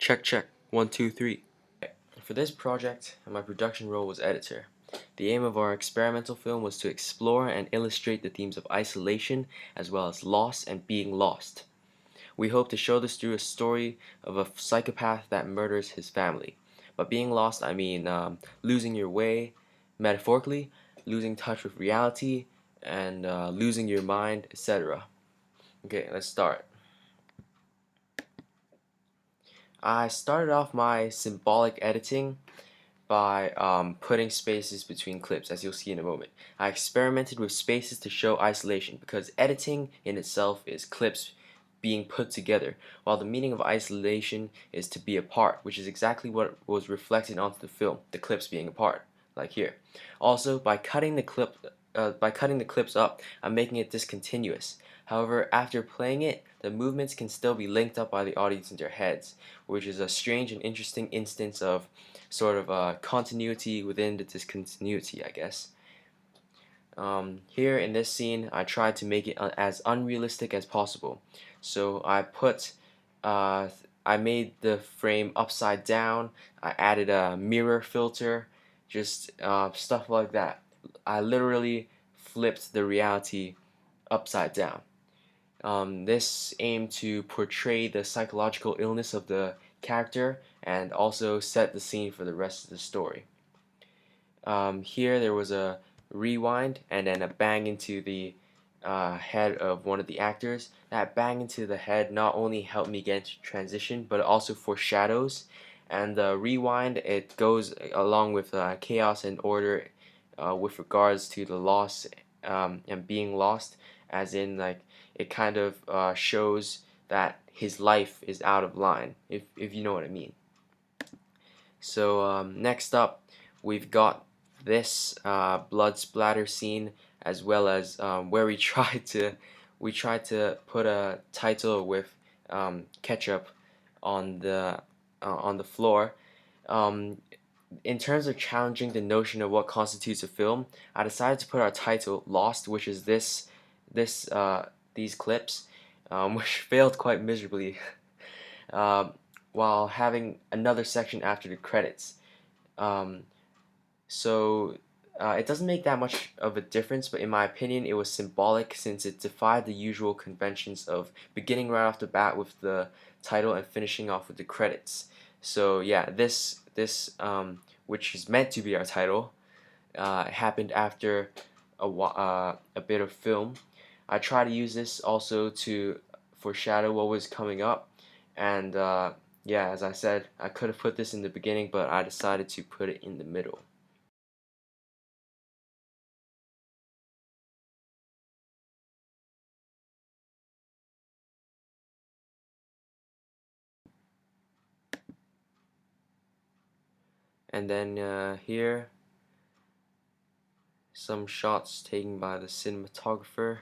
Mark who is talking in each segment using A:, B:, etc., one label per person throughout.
A: Check, check. 1, 2, 3. For this project, my production role was editor. The aim of our experimental film was to explore and illustrate the themes of isolation as well as loss and being lost. We hope to show this through a story of a psychopath that murders his family. By being lost, I mean losing your way, metaphorically, losing touch with reality, and losing your mind, etc. Okay, let's start. I started off my symbolic editing by putting spaces between clips, as you'll see in a moment. I experimented with spaces to show isolation because editing in itself is clips being put together, while the meaning of isolation is to be apart, which is exactly what was reflected onto the film, the clips being apart, like here. Also, by cutting the clips up, I'm making it discontinuous. However, after playing it, the movements can still be linked up by the audience in their heads, which is a strange and interesting instance of sort of continuity within the discontinuity, I guess. Here in this scene, I tried to make it as unrealistic as possible. So I made the frame upside down. I added a mirror filter, just stuff like that. I literally flipped the reality upside down. This aimed to portray the psychological illness of the character and also set the scene for the rest of the story. Here there was a rewind and then a bang into the head of one of the actors. That bang into the head not only helped me get into transition, but it also foreshadows. And the rewind, it goes along with chaos and order with regards to the loss and being lost, as in like it kind of shows that his life is out of line, if you know what I mean. So next up, we've got this blood splatter scene, as well as where we tried to put a title with ketchup on the floor. Um, in terms of challenging the notion of what constitutes a film, I decided to put our title "Lost," which is these clips, which failed quite miserably. Um, while having another section after the credits. Um, so it doesn't make that much of a difference, but in my opinion, it was symbolic since it defied the usual conventions of beginning right off the bat with the title and finishing off with the credits. So yeah, this which is meant to be our title happened after a bit of film. I try to use this also to foreshadow what was coming up, and yeah, as I said, I could have put this in the beginning, but I decided to put it in the middle. And then here, some shots taken by the cinematographer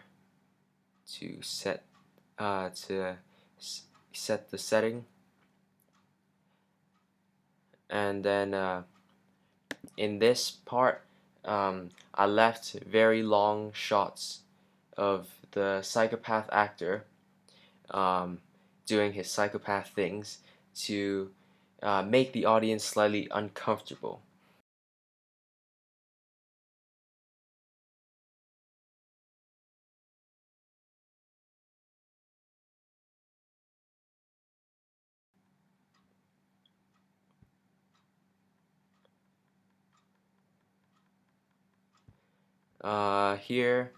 A: to to set the setting, and then in this part, I left very long shots of the psychopath actor um, doing his psychopath things to make the audience slightly uncomfortable. Here,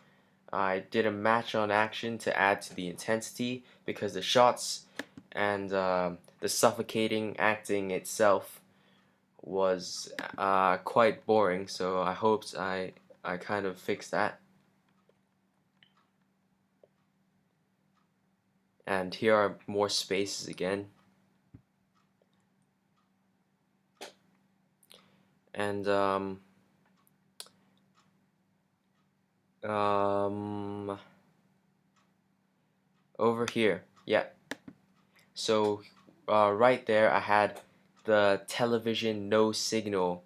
A: I did a match on action to add to the intensity because the shots and the suffocating acting itself was quite boring, so I hoped I kind of fixed that. And here are more spaces again. And um, over here, yeah. So right there, I had the television no signal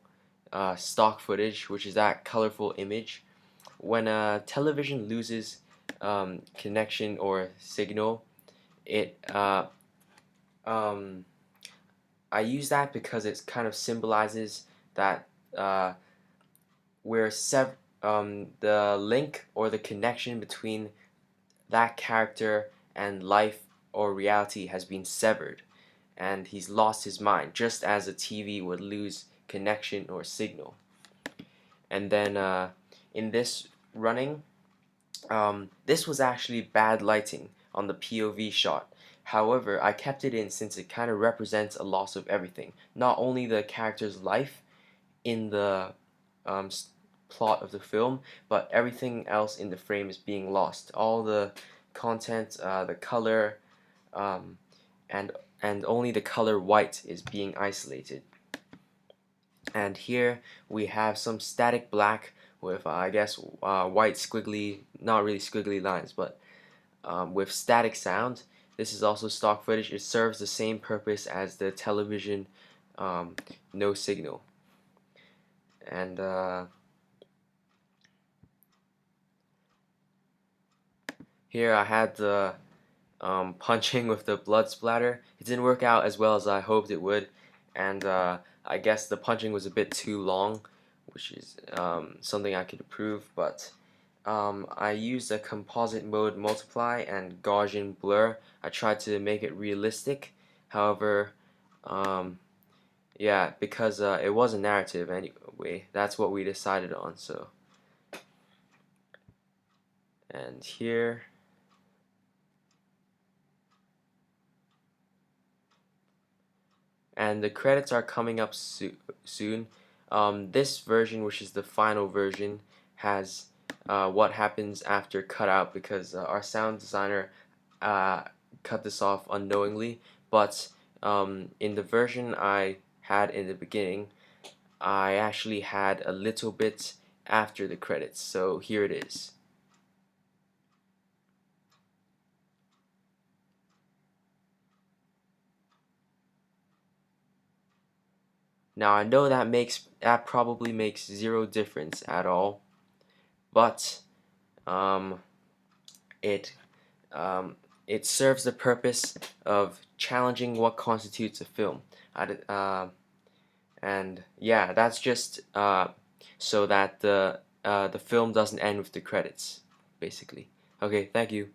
A: stock footage, which is that colorful image. When a television loses connection or signal, it um, I use that because it kind of symbolizes that uh, we're the link or the connection between that character and life or reality has been severed, and he's lost his mind, just as a TV would lose connection or signal. And then in this running, this was actually bad lighting on the POV shot. However, I kept it in since it kind of represents a loss of everything. Not only the character's life in the um, plot of the film, but everything else in the frame is being lost. All the content, the color, um, and only the color white is being isolated. And here we have some static black with I guess white squiggly, not really squiggly lines, but with static sound. This is also stock footage. It serves the same purpose as the television no signal. And here I had the punching with the blood splatter. It didn't work out as well as I hoped it would, and I guess the punching was a bit too long, which is something I could improve, but I used a composite mode multiply and Gaussian blur. I tried to make it realistic. However, um, yeah, because it was a narrative anyway, that's what we decided on. So, and here, and the credits are coming up soon. This version, which is the final version, has what happens after cutout because our sound designer uh, cut this off unknowingly. But in the version I had in the beginning, I actually had a little bit after the credits. So here it is. Now I know that probably makes zero difference at all, but um, it um, it serves the purpose of challenging what constitutes a film. And yeah, that's just so that the film doesn't end with the credits, basically. Okay, thank you.